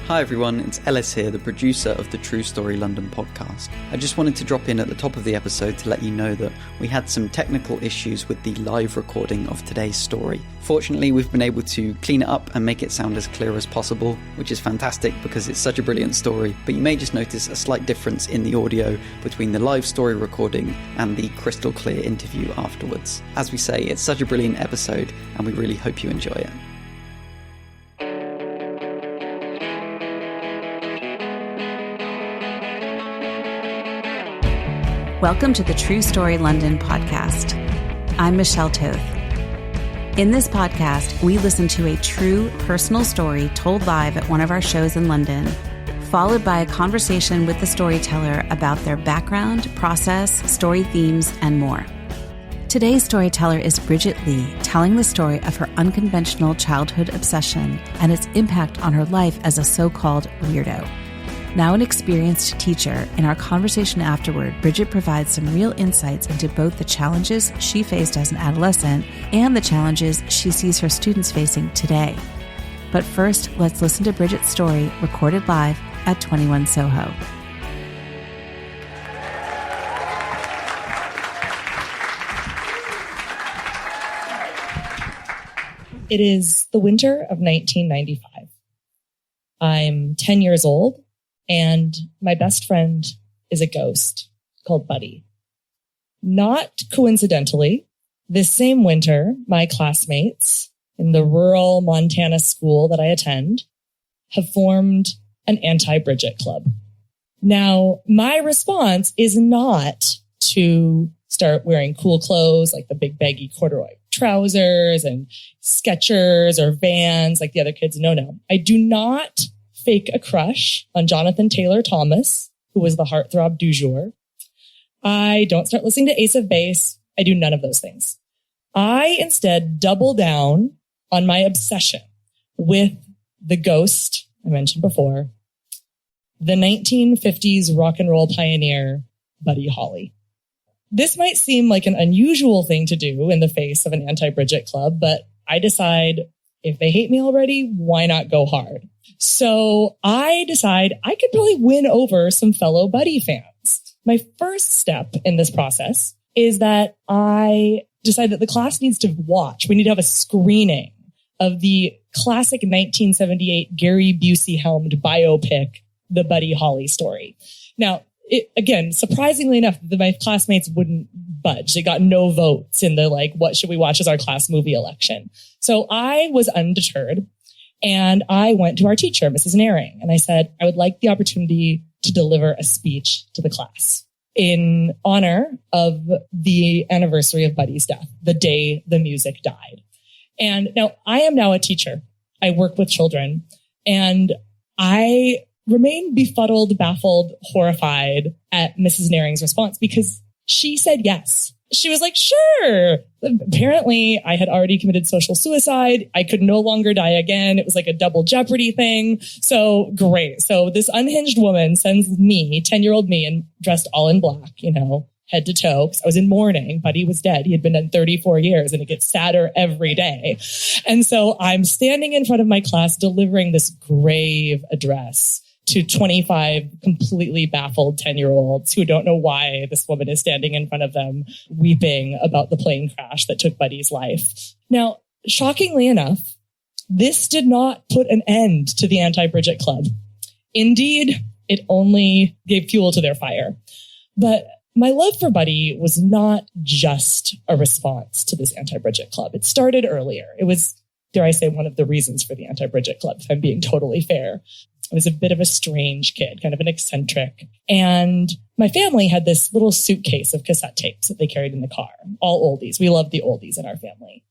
Hi everyone, it's Ellis here, the producer of the True Story London podcast. I just wanted to drop in at the top of the episode to let you know that we had some technical issues with the live recording of today's story. Fortunately, we've been able to clean it up and make it sound as clear as possible, which is fantastic because it's such a brilliant story, but you may just notice a slight difference in the audio between the live story recording and the crystal clear interview afterwards. As we say, it's such a brilliant episode and we really hope you enjoy it. Welcome to the True Story London podcast. I'm Michelle Toth. In this podcast, we listen to a true personal story told live at one of our shows in London, followed by a conversation with the storyteller about their background, process, story themes, and more. Today's storyteller is Bridget Leigh, telling the story of her unconventional childhood obsession and its impact on her life as a so-called weirdo. Now an experienced teacher, in our conversation afterward, Bridget provides some real insights into both the challenges she faced as an adolescent and the challenges she sees her students facing today. But first, let's listen to Bridget's story, recorded live at 21 Soho. It is the winter of 1995. I'm 10 years old. And my best friend is a ghost called Buddy. Not coincidentally, this same winter, my classmates in the rural Montana school that I attend have formed an Anti-Bridget club. Now, my response is not to start wearing cool clothes like the big baggy corduroy trousers and Skechers or Vans like the other kids. No. I do not fake a crush on Jonathan Taylor Thomas, who was the heartthrob du jour. I don't start listening to Ace of Base. I do none of those things. I instead double down on my obsession with the ghost I mentioned before, the 1950s rock and roll pioneer, Buddy Holly. This might seem like an unusual thing to do in the face of an anti-Bridget club, but I decide if they hate me already, why not go hard? So I decide I could probably win over some fellow Buddy fans. My first step in this process is that I decide that the class needs to watch. We need to have a screening of the classic 1978 Gary Busey-helmed biopic, The Buddy Holly Story. Now, again, surprisingly enough, my classmates wouldn't budge. They got no votes in the, what should we watch as our class movie election. So I was undeterred and I went to our teacher, Mrs. Naring, and I said, I would like the opportunity to deliver a speech to the class in honor of the anniversary of Buddy's death, the day the music died. And now I am now a teacher. I work with children and I remain befuddled, baffled, horrified at Mrs. Naring's response because she said yes. She was like, sure. Apparently, I had already committed social suicide. I could no longer die again. It was like a double jeopardy thing. So great. So this unhinged woman sends me, 10-year-old me, and dressed all in black, head to toe. Because I was in mourning. Buddy was dead. He had been dead 34 years and it gets sadder every day. And so I'm standing in front of my class delivering this grave address to 25 completely baffled 10-year-olds who don't know why this woman is standing in front of them weeping about the plane crash that took Buddy's life. Now, shockingly enough, this did not put an end to the Anti-Bridget Club. Indeed, it only gave fuel to their fire. But my love for Buddy was not just a response to this Anti-Bridget Club. It started earlier. It was, dare I say, one of the reasons for the Anti-Bridget Club, if I'm being totally fair. I was a bit of a strange kid, kind of an eccentric. And my family had this little suitcase of cassette tapes that they carried in the car, all oldies. We loved the oldies in our family.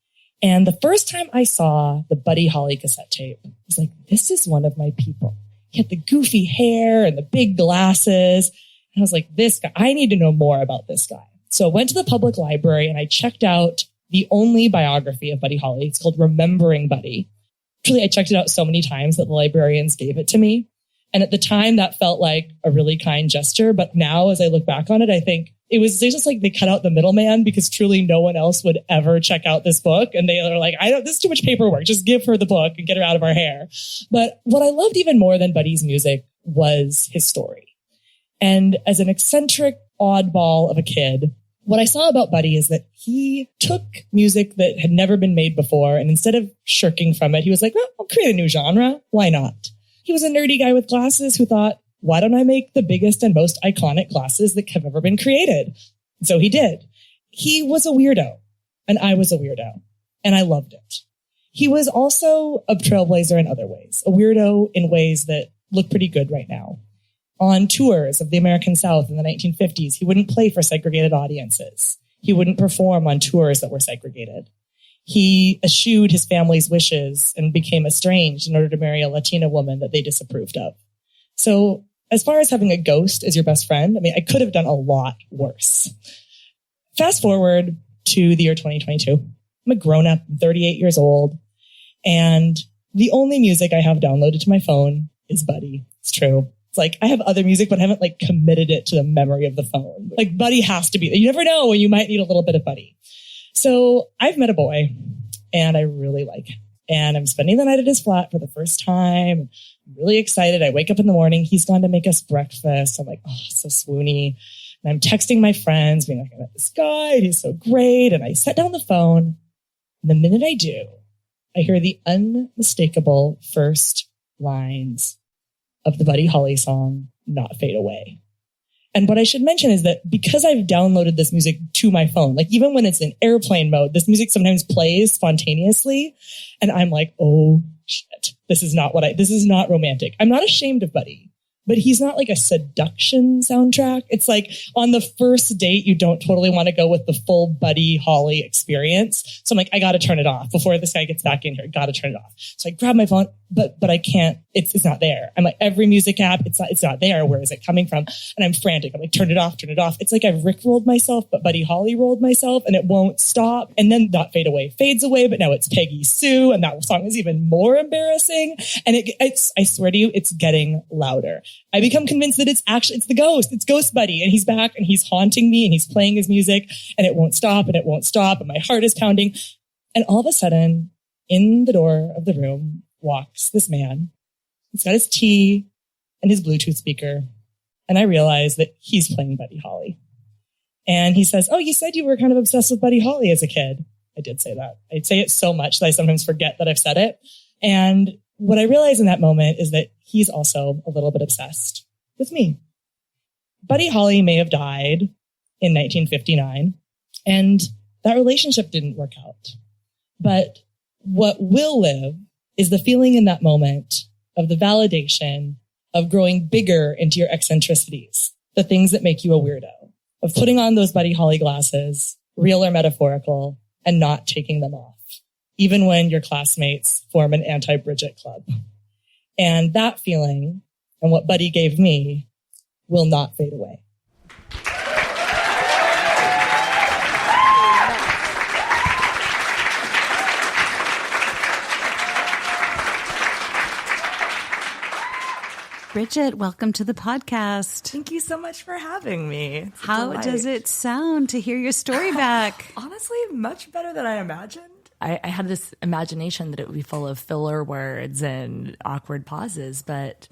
And the first time I saw the Buddy Holly cassette tape, I was like, this is one of my people. He had the goofy hair and the big glasses. And I was like, this guy, I need to know more about this guy. So I went to the public library and I checked out the only biography of Buddy Holly. It's called Remembering Buddy. Actually, I checked it out so many times that the librarians gave it to me. And at the time, that felt like a really kind gesture. But now, as I look back on it, I think It was just like they cut out the middleman because truly no one else would ever check out this book. And they are like, this is too much paperwork. Just give her the book and get her out of our hair. But what I loved even more than Buddy's music was his story. And as an eccentric oddball of a kid, what I saw about Buddy is that he took music that had never been made before, and instead of shirking from it, he was like, well, I'll create a new genre. Why not? He was a nerdy guy with glasses who thought, why don't I make the biggest and most iconic glasses that have ever been created? So he did. He was a weirdo, and I was a weirdo, and I loved it. He was also a trailblazer in other ways, a weirdo in ways that look pretty good right now. On tours of the American South in the 1950s, he wouldn't play for segregated audiences. He wouldn't perform on tours that were segregated. He eschewed his family's wishes and became estranged in order to marry a Latina woman that they disapproved of. So as far as having a ghost as your best friend, I mean, I could have done a lot worse. Fast forward to the year 2022. I'm a grown-up, 38 years old, and the only music I have downloaded to my phone is Buddy. It's true. It's like, I have other music, but I haven't like committed it to the memory of the phone. Like Buddy has to be, you never know when you might need a little bit of Buddy. So I've met a boy and I really like him. And I'm spending the night at his flat for the first time. I'm really excited. I wake up in the morning. He's gone to make us breakfast. I'm like, oh, so swoony. And I'm texting my friends, being like, I met this guy. He's so great. And I set down the phone. And the minute I do, I hear the unmistakable first lines of the Buddy Holly song, Not Fade Away. And what I should mention is that because I've downloaded this music to my phone, like even when it's in airplane mode, this music sometimes plays spontaneously. And I'm like, oh shit, this is not romantic. I'm not ashamed of Buddy, but he's not like a seduction soundtrack. It's like on the first date, you don't totally want to go with the full Buddy Holly experience. So I'm like, I got to turn it off before this guy gets back in here. Got to turn it off. So I grab my phone, but I can't, it's not there. I'm like, every music app, it's not there. Where is it coming from? And I'm frantic. I'm like, turn it off. It's like I've Rickrolled myself, but Buddy Holly rolled myself and it won't stop. And then Not Fade Away fades away, but now it's Peggy Sue. And that song is even more embarrassing. And I swear to you, it's getting louder. I become convinced that it's the ghost. It's Ghost Buddy. And he's back and he's haunting me and he's playing his music and it won't stop and it won't stop. And my heart is pounding. And all of a sudden, in the door of the room walks this man. He's got his tea and his Bluetooth speaker. And I realize that he's playing Buddy Holly. And he says, oh, you said you were kind of obsessed with Buddy Holly as a kid. I did say that. I'd say it so much that I sometimes forget that I've said it. And what I realize in that moment is that he's also a little bit obsessed with me. Buddy Holly may have died in 1959, and that relationship didn't work out. But what will live is the feeling in that moment of the validation of growing bigger into your eccentricities, the things that make you a weirdo, of putting on those Buddy Holly glasses, real or metaphorical, and not taking them off, even when your classmates form an Anti-Bridget club. And that feeling and what Buddy gave me will not fade away. Bridget, welcome to the podcast. Thank you so much for having me. How does it sound to hear your story back? Honestly, much better than I imagined. I had this imagination that it would be full of filler words and awkward pauses, but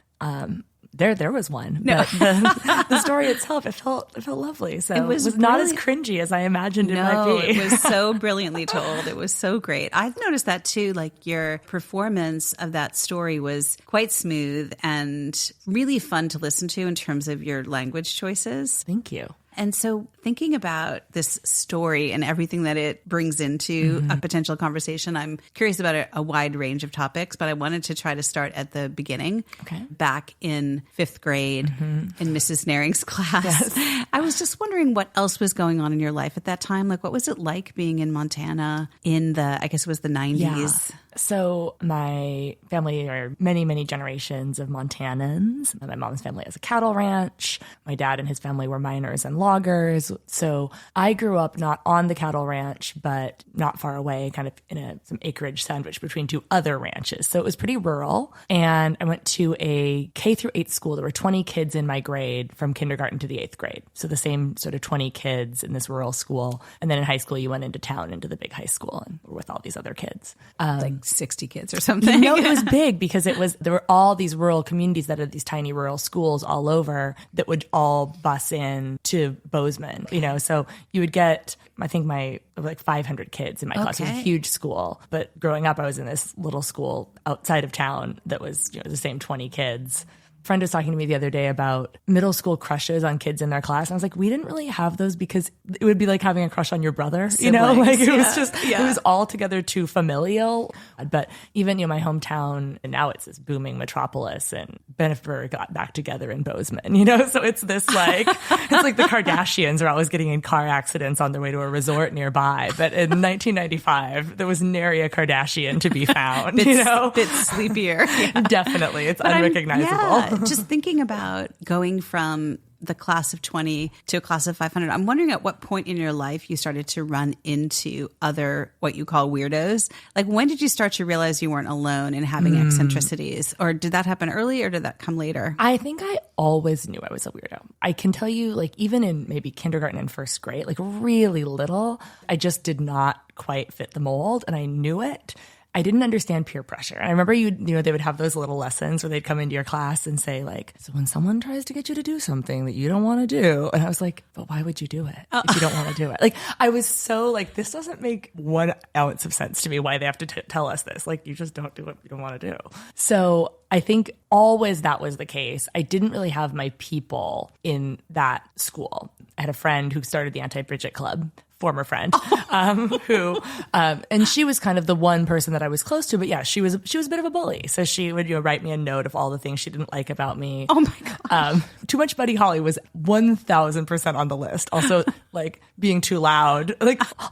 there was one. No. The story itself, it felt lovely. So it was not as cringy as I imagined it might be. It was so brilliantly told. It was so great. I've noticed that too. Like your performance of that story was quite smooth and really fun to listen to in terms of your language choices. Thank you. And so thinking about this story and everything that it brings into a potential conversation, I'm curious about a wide range of topics, but I wanted to try to start at the beginning. Okay. Back in 5th grade in Mrs. Naring's class. Yes. I was just wondering what else was going on in your life at that time. Like, what was it like being in Montana in the, I guess it was the 90s? Yeah. So my family are many, many generations of Montanans. My mom's family has a cattle ranch. My dad and his family were miners and loggers. So I grew up not on the cattle ranch, but not far away, kind of in some acreage sandwich between two other ranches. So it was pretty rural. And I went to a K through 8 school. There were 20 kids in my grade from kindergarten to the 8th grade. So the same sort of 20 kids in this rural school. And then in high school, you went into town, into the big high school, and were with all these other kids. Like 60 kids or something. No, it was big because there were all these rural communities that had these tiny rural schools all over that would all bus in to Bozeman, so you would get, I think like 500 kids in my class. It was a huge school. But growing up, I was in this little school outside of town that was, the same 20 kids. Friend was talking to me the other day about middle school crushes on kids in their class. And I was like, we didn't really have those because it would be like having a crush on your brother, Siblings, it was altogether too familial. But even, my hometown, and now it's this booming metropolis, and Beneffer got back together in Bozeman, so it's this it's like the Kardashians are always getting in car accidents on their way to a resort nearby. But in 1995, there was nary a Kardashian to be found, Bit sleepier. Yeah. Definitely. It's unrecognizable. Just thinking about going from the class of 20 to a class of 500, I'm wondering at what point in your life you started to run into other, what you call weirdos. Like, when did you start to realize you weren't alone in having eccentricities? Or did that happen early, or did that come later? I think I always knew I was a weirdo. I can tell you, even in maybe kindergarten and first grade, really little, I just did not quite fit the mold, and I knew it. I didn't understand peer pressure. And I remember they would have those little lessons where they'd come into your class and say so when someone tries to get you to do something that you don't want to do, and I was like, but why would you do it if you don't want to do it? I was so this doesn't make 1 ounce of sense to me why they have to tell us this. You just don't do what you don't want to do. So I think always that was the case. I didn't really have my people in that school. I had a friend who started the Anti-Bridget club, former friend, who, and she was kind of the one person that I was close to, but yeah, she was a bit of a bully. So she would, write me a note of all the things she didn't like about me. Oh my God. Too much Buddy Holly was 1,000% on the list. Also, being too loud,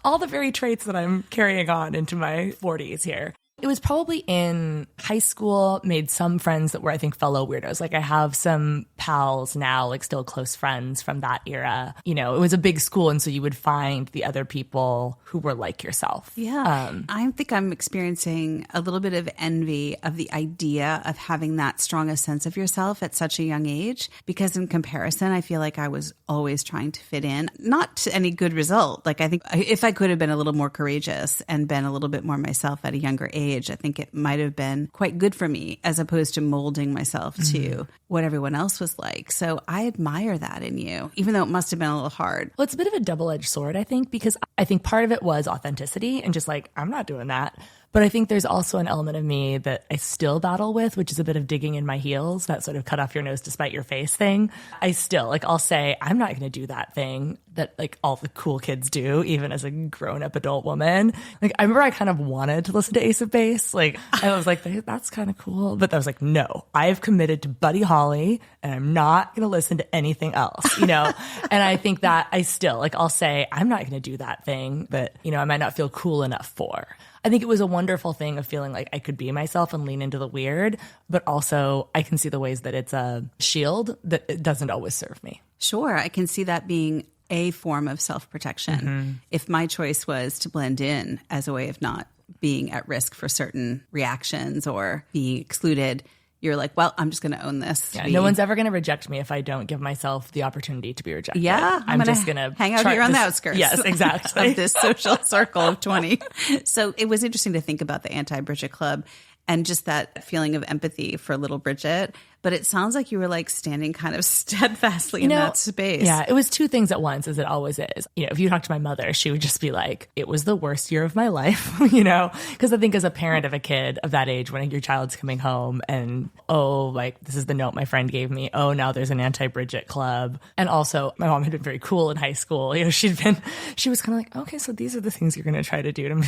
all the very traits that I'm carrying on into my 40s here. It was probably in high school, made some friends that were, I think, fellow weirdos. I have some pals now, still close friends from that era. It was a big school, and so you would find the other people who were like yourself. Yeah. I think I'm experiencing a little bit of envy of the idea of having that strong a sense of yourself at such a young age, because in comparison, I feel like I was always trying to fit in, not to any good result. I think if I could have been a little more courageous and been a little bit more myself at a younger age, I think it might have been quite good for me, as opposed to molding myself to what everyone else was like. So I admire that in you, even though it must have been a little hard. Well, it's a bit of a double-edged sword, I think, because I think part of it was authenticity and just I'm not doing that. But I think there's also an element of me that I still battle with, which is a bit of digging in my heels, that sort of cut off your nose to spite your face thing. I still, I'll say, I'm not going to do that thing that all the cool kids do, even as a grown-up adult woman. I remember I kind of wanted to listen to Ace of Base. I was like, that's kind of cool. But I was like, no, I've committed to Buddy Holly, and I'm not going to listen to anything else, And I think that I still, I'll say, I'm not going to do that thing that, I might not feel cool enough for. I think it was a wonderful thing of feeling like I could be myself and lean into the weird, but also I can see the ways that it's a shield that it doesn't always serve me. Sure. I can see that being a form of self-protection. If my choice was to blend in as a way of not being at risk for certain reactions or being excluded, you're like, well, I'm just going to own this. Yeah, no one's ever going to reject me if I don't give myself the opportunity to be rejected. Yeah, I'm just going to hang out here on the outskirts. Yes, exactly. Of this social circle of 20. So it was interesting to think about the Anti-Bridget Club and just that feeling of empathy for little Bridget. But it sounds like you were standing kind of steadfastly in that space. Yeah, it was two things at once, as it always is. If you talk to my mother, she would just be like, it was the worst year of my life, Because I think as a parent of a kid of that age, when your child's coming home and, this is the note my friend gave me. Oh, now there's an Anti-Bridget club. And also, my mom had been very cool in high school. She was kind of okay, so these are the things you're going to try to do to me.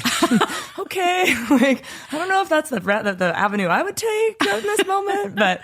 Okay. I don't know if that's the the avenue I would take in this moment. But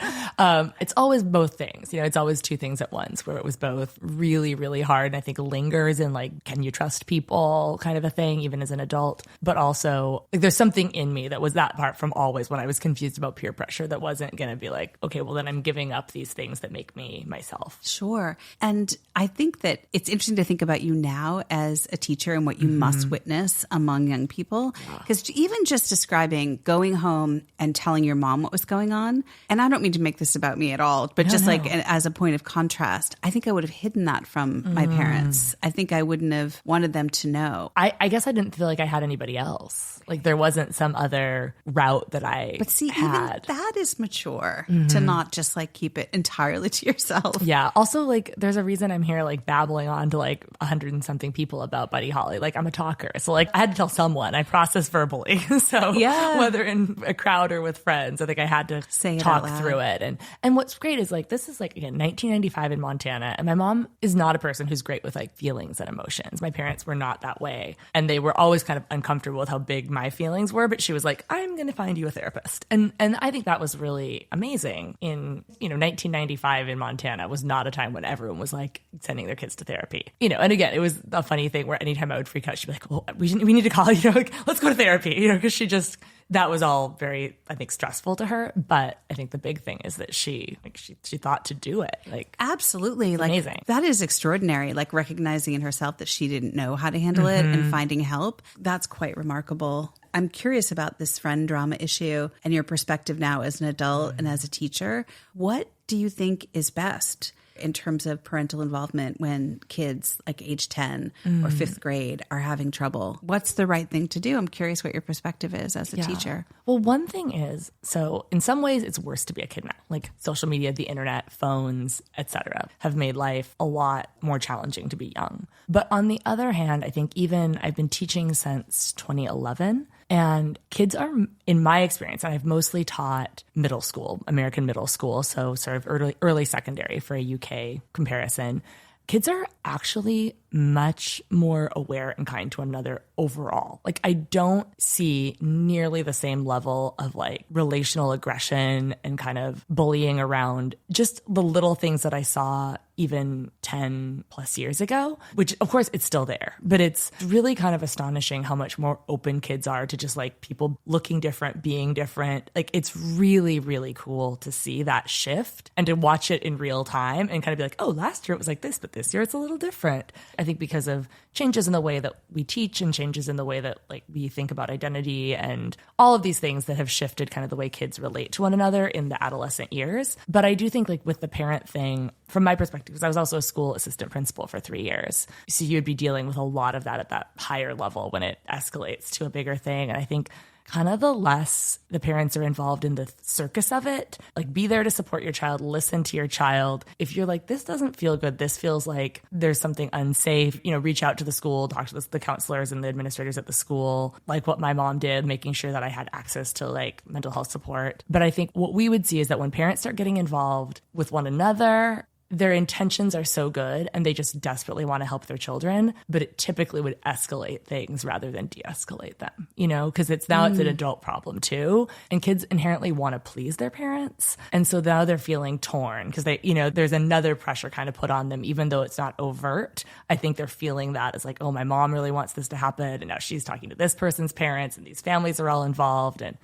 it's always both things. It's always two things at once, where it was both really, really hard. And I think lingers in like, can you trust people kind of a thing, even as an adult. But also like, there's something in me that was that part from always when I was confused about peer pressure that wasn't going to be like, okay, well then I'm giving up these things that make me myself. Sure. And I think that it's interesting to think about you now as a teacher and what you must witness among young people. Because even just describing going home and telling your mom what was going on, and I don't mean to make this about me at all, but like as a point of contrast, I think I would have hidden that from my parents. I think I wouldn't have wanted them to know. I guess I didn't feel like I had anybody else. Like there wasn't some other route that I But see, had. even that is mature to not just like keep it entirely to yourself. Yeah. Also, like, there's a reason I'm here, like, babbling on to like 100 and something people about Buddy Holly. Like, I'm a talker. So, like, I had to tell someone. I process verbally. So, whether in a crowd or with friends, I think I had to talk through it. And what's great is, like, this is, like, again, 1995 in Montana. And my mom is not a person who's great with, like, feelings and emotions. My parents were not that way. And they were always kind of uncomfortable with how big my feelings were. But she was like, I'm going to find you a therapist. And I think that was really amazing. In, 1995 in Montana was not a time when everyone was like sending their kids to therapy, and again, it was a funny thing where anytime I would freak out, she'd be like, well, we need to call, like, let's go to therapy, because that was all very, I think, stressful to her. But I think the big thing is that she thought to do it. Like, absolutely. Like, amazing. That is extraordinary. Like recognizing in herself that she didn't know how to handle it and finding help. That's quite remarkable. I'm curious about this friend drama issue and your perspective now as an adult and as a teacher. What do you think is best in terms of parental involvement when kids like age 10 or fifth grade are having trouble? What's the right thing to do? I'm curious what your perspective is as a teacher. Well, one thing is, so in some ways it's worse to be a kid now. Like social media, the internet, phones, etc., have made life a lot more challenging to be young. But on the other hand, I think even I've been teaching since 2011, and kids are, in my experience, and I've mostly taught middle school, American middle school, so sort of early secondary for a UK comparison. Kids are actually much more aware and kind to one another overall. Like, I don't see nearly the same level of like relational aggression and kind of bullying around just the little things that I saw even 10 plus years ago, which of course it's still there, but it's really kind of astonishing how much more open kids are to just like people looking different, being different. Like, it's really, really cool to see that shift and to watch it in real time and kind of be like, oh, last year it was like this, but this year it's a little different. I think because of changes in the way that we teach and changes in the way that like we think about identity and all of these things that have shifted kind of the way kids relate to one another in the adolescent years. But I do think like with the parent thing, from my perspective, because I was also a school assistant principal for 3 years. So you'd be dealing with a lot of that at that higher level when it escalates to a bigger thing. And I think kind of the less the parents are involved in the circus of it, like be there to support your child, listen to your child. If you're like, this doesn't feel good, this feels like there's something unsafe, reach out to the school, talk to the counselors and the administrators at the school, like what my mom did, making sure that I had access to like mental health support. But I think what we would see is that when parents start getting involved with one another, their intentions are so good and they just desperately want to help their children, but it typically would escalate things rather than de-escalate them, because it's an adult problem too. And kids inherently want to please their parents. And so now they're feeling torn because they, there's another pressure kind of put on them, even though it's not overt. I think they're feeling that as like, oh, my mom really wants this to happen. And now she's talking to this person's parents and these families are all involved. And,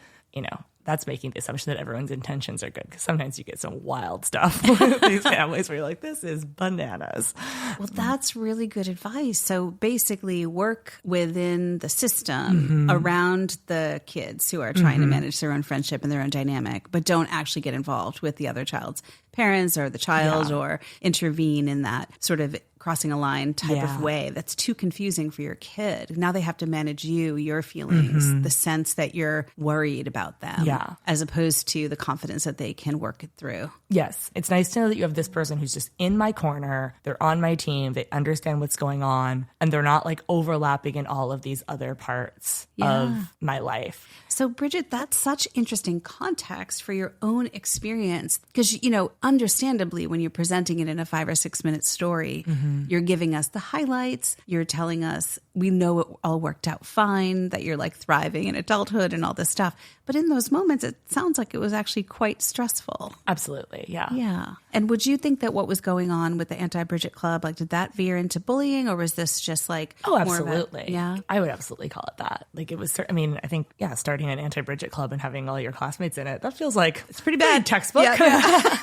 that's making the assumption that everyone's intentions are good, because sometimes you get some wild stuff with these families where you're like, this is bananas. Well, that's really good advice. So basically work within the system around the kids who are trying to manage their own friendship and their own dynamic, but don't actually get involved with the other child's parents or the child or intervene in that sort of crossing a line type of way that's too confusing for your kid. Now they have to manage you, your feelings, the sense that you're worried about them, as opposed to the confidence that they can work it through. Yes. It's nice to know that you have this person who's just in my corner. They're on my team. They understand what's going on. And they're not like overlapping in all of these other parts of my life. So Bridget, that's such interesting context for your own experience. Because, understandably, when you're presenting it in a 5 or 6 minute story, you're giving us the highlights. You're telling us, we know it all worked out fine, that you're like thriving in adulthood and all this stuff. But in those moments, it sounds like it was actually quite stressful. Absolutely. Yeah. Yeah. And would you think that what was going on with the Anti-Bridget Club, like, did that veer into bullying, or was this just like, oh, absolutely. Yeah. I would absolutely call it that. Like, it was, I mean, I think, yeah, starting an Anti-Bridget Club and having all your classmates in it, that feels like it's pretty bad textbook. Yeah.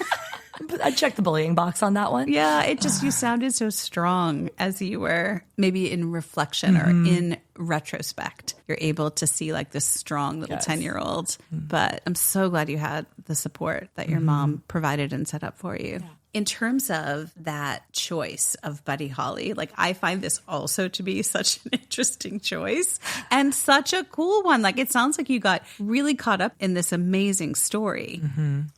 But I checked the bullying box on that one. Yeah, it just, you sounded so strong as you were maybe in reflection or in retrospect. You're able to see like this strong little 10-year-old. But I'm so glad you had the support that your mom provided and set up for you. Yeah. In terms of that choice of Buddy Holly, like, I find this also to be such an interesting choice and such a cool one. Like, it sounds like you got really caught up in this amazing story.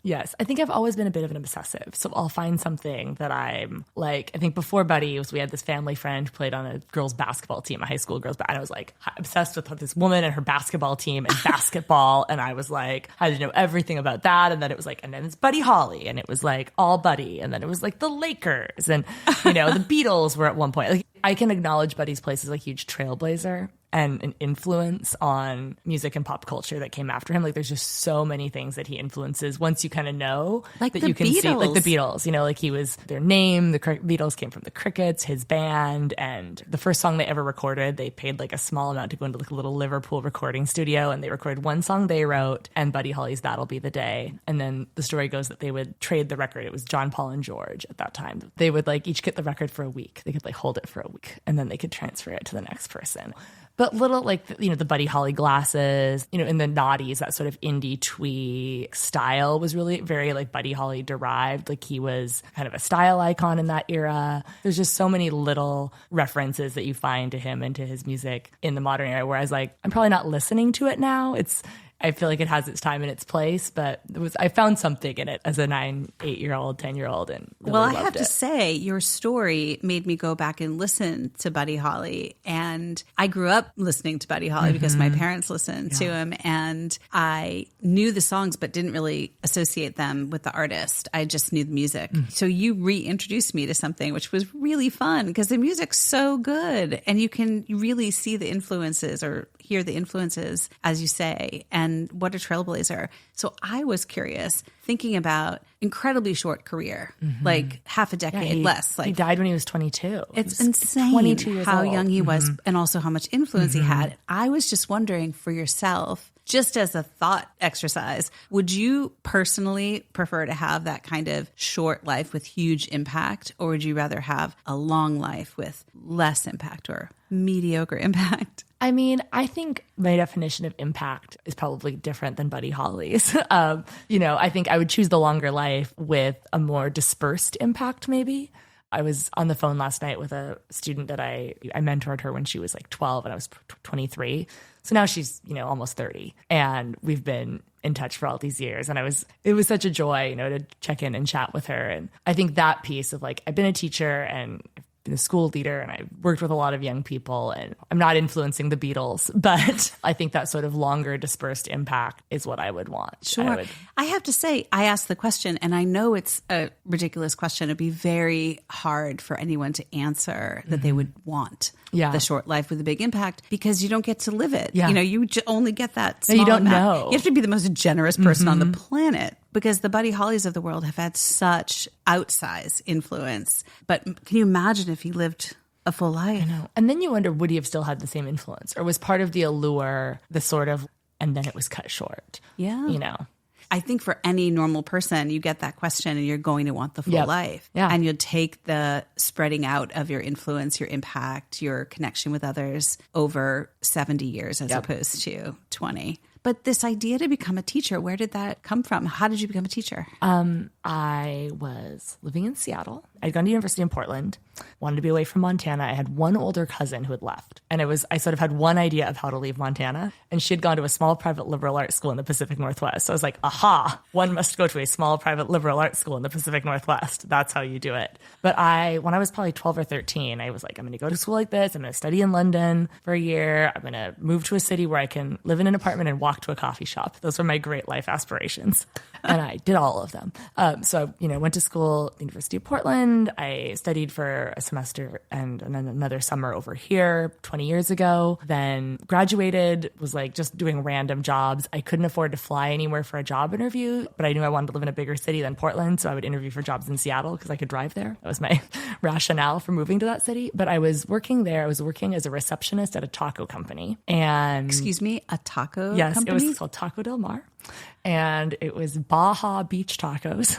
Yes. I think I've always been a bit of an obsessive. So I'll find something that I'm like, I think before Buddy, we had this family friend who played on a girls basketball team, a high school girls basketball. And I was like obsessed with this woman and her basketball team and basketball. And I was like, I had to know everything about that. And then it was like, and then it's Buddy Holly. And it was like all Buddy. And then it was like the Lakers and, you know, the Beatles were at one point. Like, I can acknowledge Buddy's place as a huge trailblazer and an influence on music and pop culture that came after him. Like, there's just so many things that he influences once you kind of know, like, that the you can Beatles. see, like the Beatles, you know, like he was their name. The Beatles came from the Crickets, his band, and the first song they ever recorded, they paid like a small amount to go into like a little Liverpool recording studio, and they recorded one song they wrote and Buddy Holly's That'll Be the Day. And then the story goes that they would trade the record. It was John, Paul, and George at that time. They would like each get the record for a week. They could like hold it for a week and then they could transfer it to the next person. But little, like, you know, the Buddy Holly glasses, you know, in the noughties, that sort of indie twee style was really very, like, Buddy Holly derived. Like, he was kind of a style icon in that era. There's just so many little references that you find to him and to his music in the modern era, whereas, like, I'm probably not listening to it now. I feel like it has its time and its place, but I found something in it as a 9, 8-year-old, 10-year-old, and really well, I loved have to it. say, your story made me go back and listen to Buddy Holly. And I grew up listening to Buddy Holly because my parents listened to him, and I knew the songs but didn't really associate them with the artist. I just knew the music. So you reintroduced me to something which was really fun because the music's so good, and you can really see the influences or hear the influences, as you say, and what a trailblazer. So I was curious, thinking about incredibly short career, like half a decade less. Like, he died when he was 22. It's insane 22 years how old. young he was and also how much influence he had. I was just wondering for yourself, just as a thought exercise, would you personally prefer to have that kind of short life with huge impact, or would you rather have a long life with less impact or mediocre impact? I mean, I think my definition of impact is probably different than Buddy Holly's. You know, I think I would choose the longer life with a more dispersed impact, maybe. I was on the phone last night with a student that I mentored her when she was like 12 and I was 23. So now she's, you know, almost 30. And we've been in touch for all these years. And it was such a joy, you know, to check in and chat with her. And I think that piece of like, I've been a teacher and been a school leader and I've worked with a lot of young people, and I'm not influencing the Beatles, but I think that sort of longer dispersed impact is what I would want. Sure. I have to say, I asked the question, and I know it's a ridiculous question. It'd be very hard for anyone to answer that they would want the short life with a big impact, because you don't get to live it. Yeah. You know, you only get that small you don't amount. know. You have to be the most generous person on the planet, because the Buddy Hollys of the world have had such outsized influence. But can you imagine if he lived a full life? I know. And then you wonder, would he have still had the same influence? Or was part of the allure the sort of, and then it was cut short? Yeah. You know? I think for any normal person, you get that question and you're going to want the full life. Yeah. And you'll take the spreading out of your influence, your impact, your connection with others over 70 years as opposed to 20. But this idea to become a teacher, where did that come from? How did you become a teacher? I was living in Seattle. I'd gone to university in Portland. wanted to be away from Montana. I had one older cousin who had left. And I sort of had one idea of how to leave Montana. And she had gone to a small private liberal arts school in the Pacific Northwest. So I was like, aha, one must go to a small private liberal arts school in the Pacific Northwest. That's how you do it. But when I was probably 12 or 13, I was like, I'm going to go to school like this. I'm going to study in London for a year. I'm going to move to a city where I can live in an apartment and walk to a coffee shop. Those were my great life aspirations. And I did all of them. So, went to school at the University of Portland. I studied for a semester and then another summer over here 20 years ago. Then graduated, was like just doing random jobs. I couldn't afford to fly anywhere for a job interview, but I knew I wanted to live in a bigger city than Portland. So I would interview for jobs in Seattle because I could drive there. That was my rationale for moving to that city. But I was working there. I was working as a receptionist at a taco company. And excuse me, a taco company? Yes, it was called Taco Del Mar. And it was Baja Beach tacos.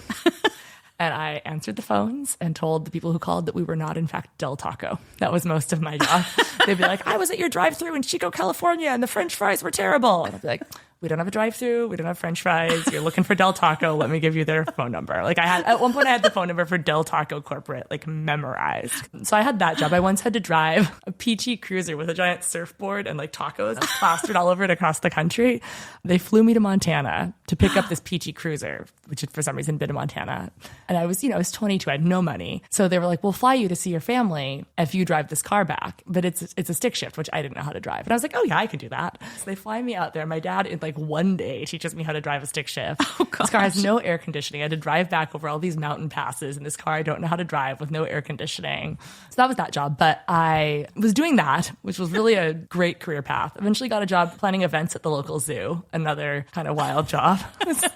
And I answered the phones and told the people who called that we were not, in fact, Del Taco. That was most of my job. They'd be like, I was at your drive-thru in Chico, California, and the French fries were terrible. And I'd be like, we don't have a drive-thru. We don't have French fries. You're looking for Del Taco. Let me give you their phone number. Like at one point I had the phone number for Del Taco corporate, memorized. So I had that job. I once had to drive a PT Cruiser with a giant surfboard and tacos plastered all over it across the country. They flew me to Montana to pick up this PT Cruiser, which had for some reason been in Montana. And I was, I was 22. I had no money. So they were like, we'll fly you to see your family if you drive this car back. But it's a stick shift, which I didn't know how to drive. And I was like, oh yeah, I can do that. So they fly me out there. My dad in one day teaches me how to drive a stick shift. Oh, this car has no air conditioning. I had to drive back over all these mountain passes in this car I don't know how to drive with no air conditioning. So that was that job. But I was doing that, which was really a great career path. Eventually got a job planning events at the local zoo, another kind of wild job. So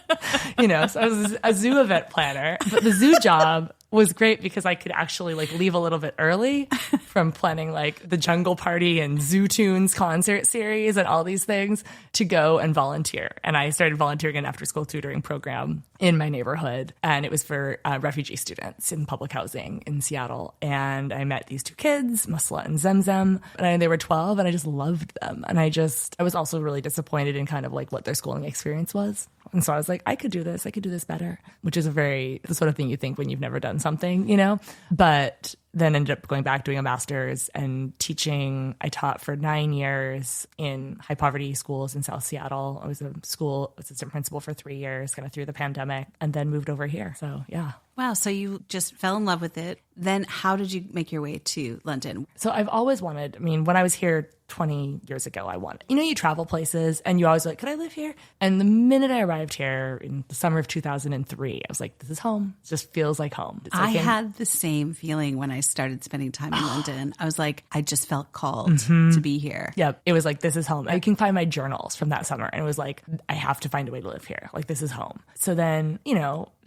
I was a zoo event planner. But the zoo job was great because I could actually leave a little bit early from planning the Jungle Party and Zoo Tunes concert series and all these things to go and volunteer. And I started volunteering an after school tutoring program in my neighborhood. And it was for refugee students in public housing in Seattle. And I met these two kids, Musla and Zemzem, and they were 12 and I just loved them. And I was also really disappointed in kind of what their schooling experience was. And so I was like, I could do this better, which is the sort of thing you think when you've never done something, but then ended up going back doing a master's and teaching. I taught for 9 years in high poverty schools in South Seattle. I was a school assistant principal for 3 years, kind of through the pandemic, and then moved over here. So yeah. Wow. So you just fell in love with it. Then how did you make your way to London? So I've always wanted, when I was here 20 years ago, I wanted, you travel places and you always like, could I live here? And the minute I arrived here in the summer of 2003, I was like, this is home. It just feels like home. I had the same feeling when I started spending time in London. I was like, I just felt called to be here. Yeah. It was like, this is home. I can find my journals from that summer. And it was like, I have to find a way to live here. This is home. So then,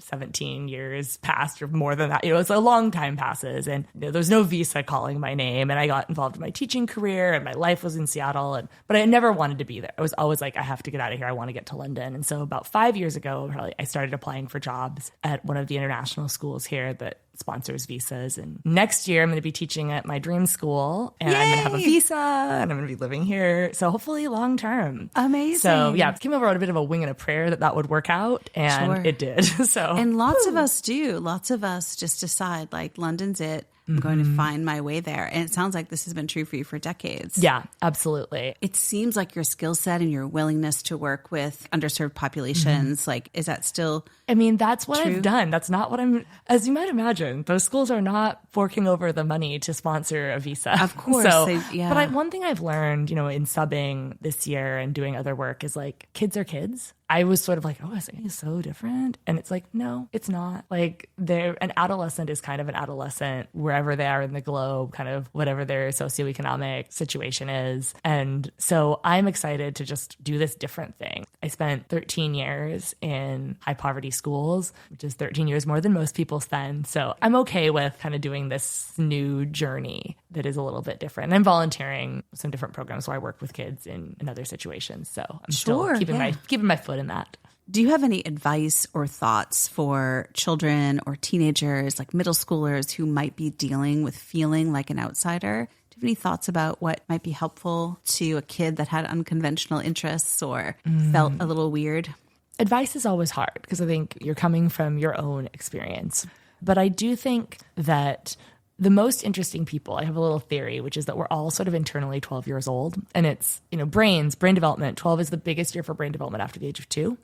17 years passed or more than that. It's a long time passes and there's no visa calling my name. And I got involved in my teaching career and my life was in Seattle. But I never wanted to be there. I was always like, I have to get out of here. I want to get to London. And so about 5 years ago, I started applying for jobs at one of the international schools here that sponsors visas. And next year I'm going to be teaching at my dream school and I'm going to have a visa and I'm going to be living here. So hopefully long term. Amazing. So yeah, came over on a bit of a wing and a prayer that would work out. And It did. And lots of us do. Lots of us just decide London's it. I'm going to find my way there. And it sounds like this has been true for you for decades. Yeah, absolutely. It seems like your skill set and your willingness to work with underserved populations, is that still that's what true? I've done. That's not what as you might imagine, those schools are not forking over the money to sponsor a visa. Of course. But one thing I've learned, in subbing this year and doing other work is kids are kids. I was sort of like, oh, it's so different. And it's like, no, it's not. An adolescent is kind of an adolescent wherever they are in the globe, kind of whatever their socioeconomic situation is. And so I'm excited to just do this different thing. I spent 13 years in high poverty schools, which is 13 years more than most people spend. So I'm okay with kind of doing this new journey that is a little bit different. And I'm volunteering some different programs where I work with kids in other situations. So I'm still keeping my foot in that. Do you have any advice or thoughts for children or teenagers, middle schoolers who might be dealing with feeling like an outsider? Do you have any thoughts about what might be helpful to a kid that had unconventional interests or felt a little weird? Advice is always hard because I think you're coming from your own experience. But I do think that the most interesting people, I have a little theory, which is that we're all sort of internally 12 years old. And it's, brain development. 12 is the biggest year for brain development after the age of 2.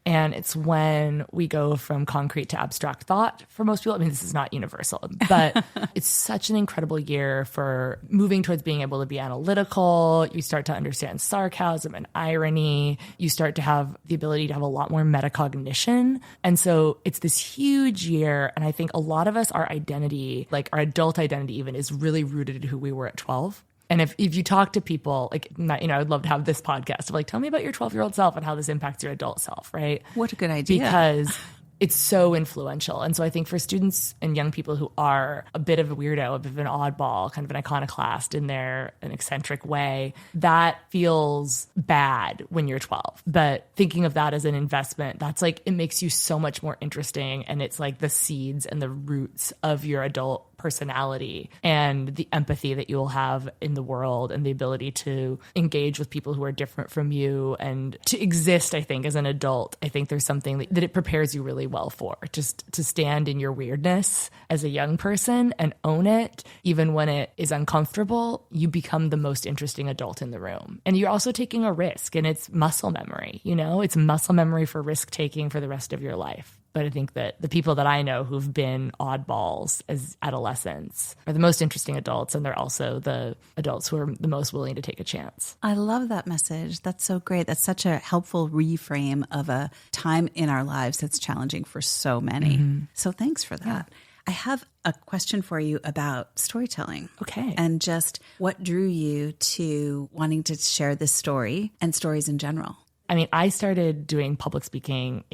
And it's when we go from concrete to abstract thought for most people. I mean, this is not universal, but it's such an incredible year for moving towards being able to be analytical. You start to understand sarcasm and irony. You start to have the ability to have a lot more metacognition. And so it's this huge year. And I think a lot of us, our identity, like our adult identity even, is really rooted in who we were at 12. And if you talk to people, I would love to have this podcast of tell me about your 12-year-old self and how this impacts your adult self, right? What a good idea. Because it's so influential. And so I think for students and young people who are a bit of a weirdo, a bit of an oddball, kind of an iconoclast in an eccentric way, that feels bad when you're 12. But thinking of that as an investment, that's it makes you so much more interesting. And it's the seeds and the roots of your adult personality and the empathy that you will have in the world and the ability to engage with people who are different from you and to exist, I think, as an adult. I think there's something that it prepares you really well for, just to stand in your weirdness as a young person and own it. Even when it is uncomfortable, you become the most interesting adult in the room. And you're also taking a risk, and it's muscle memory, it's muscle memory for risk taking for the rest of your life. But I think that the people that I know who've been oddballs as adolescents are the most interesting adults, and they're also the adults who are the most willing to take a chance. I love that message. That's so great. That's such a helpful reframe of a time in our lives that's challenging for so many. Mm-hmm. So thanks for that. Yeah. I have a question for you about storytelling. Okay. And just what drew you to wanting to share this story and stories in general? I mean, I started doing public speaking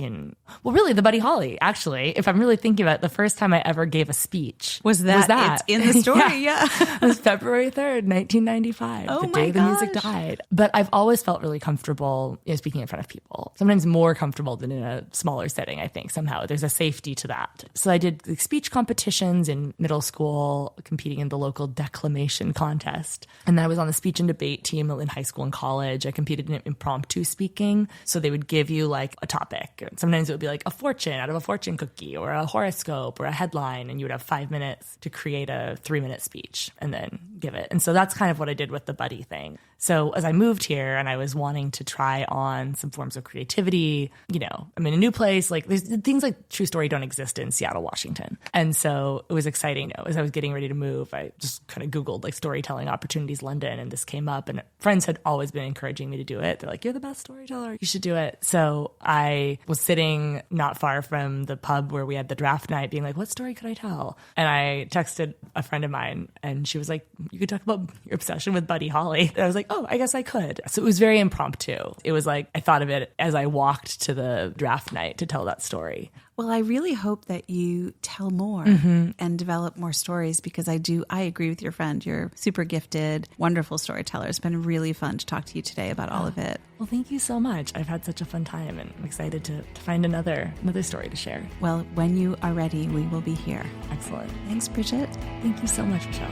really the Buddy Holly, actually. If I'm really thinking about it, the first time I ever gave a speech was that. It's in the story, yeah. It was February 3rd, 1995, the day the music died. But I've always felt really comfortable speaking in front of people, sometimes more comfortable than in a smaller setting, I think. Somehow there's a safety to that. So I did speech competitions in middle school, competing in the local declamation contest. And then I was on the speech and debate team in high school and college. I competed in impromptu speaking. So they would give you a topic. Sometimes it would be a fortune out of a fortune cookie or a horoscope or a headline. And you would have 5 minutes to create a 3-minute speech and then give it. And so that's kind of what I did with the Buddy thing. So as I moved here and I was wanting to try on some forms of creativity, I'm in a new place. There's things like True Story don't exist in Seattle, Washington. And so it was exciting. As I was getting ready to move, I just kind of Googled storytelling opportunities London, and this came up. And friends had always been encouraging me to do it. They're like, you're the best storyteller. You should do it. So I was sitting not far from the pub where we had the draft night being what story could I tell? And I texted a friend of mine and she was like, you could talk about your obsession with Buddy Holly. And I was like, oh, I guess I could. So it was very impromptu. It was I thought of it as I walked to the draft night to tell that story. Well, I really hope that you tell more and develop more stories, because I agree with your friend. You're super gifted, wonderful storyteller. It's been really fun to talk to you today about all of it. Well, thank you so much. I've had such a fun time, and I'm excited to find another story to share. Well, when you are ready, we will be here. Excellent. Thanks, Bridget. Thank you so much, Michelle.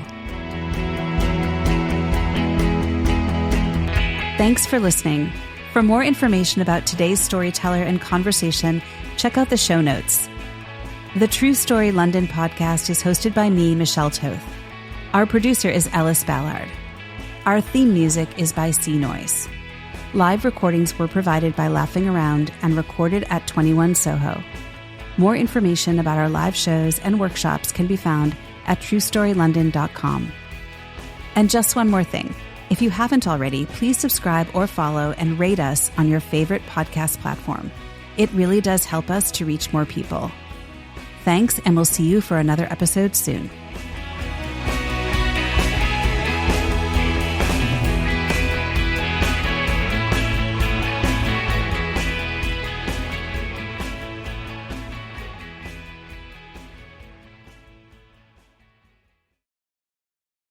Thanks for listening. For more information about today's storyteller and conversation, check out the show notes. The True Story London podcast is hosted by me, Michelle Toth. Our producer is Ellis Ballard. Our theme music is by Sea Noise. Live recordings were provided by Laughing Around and recorded at 21 Soho. More information about our live shows and workshops can be found at truestorylondon.com. And just one more thing. If you haven't already, please subscribe or follow and rate us on your favorite podcast platform. It really does help us to reach more people. Thanks, and we'll see you for another episode soon.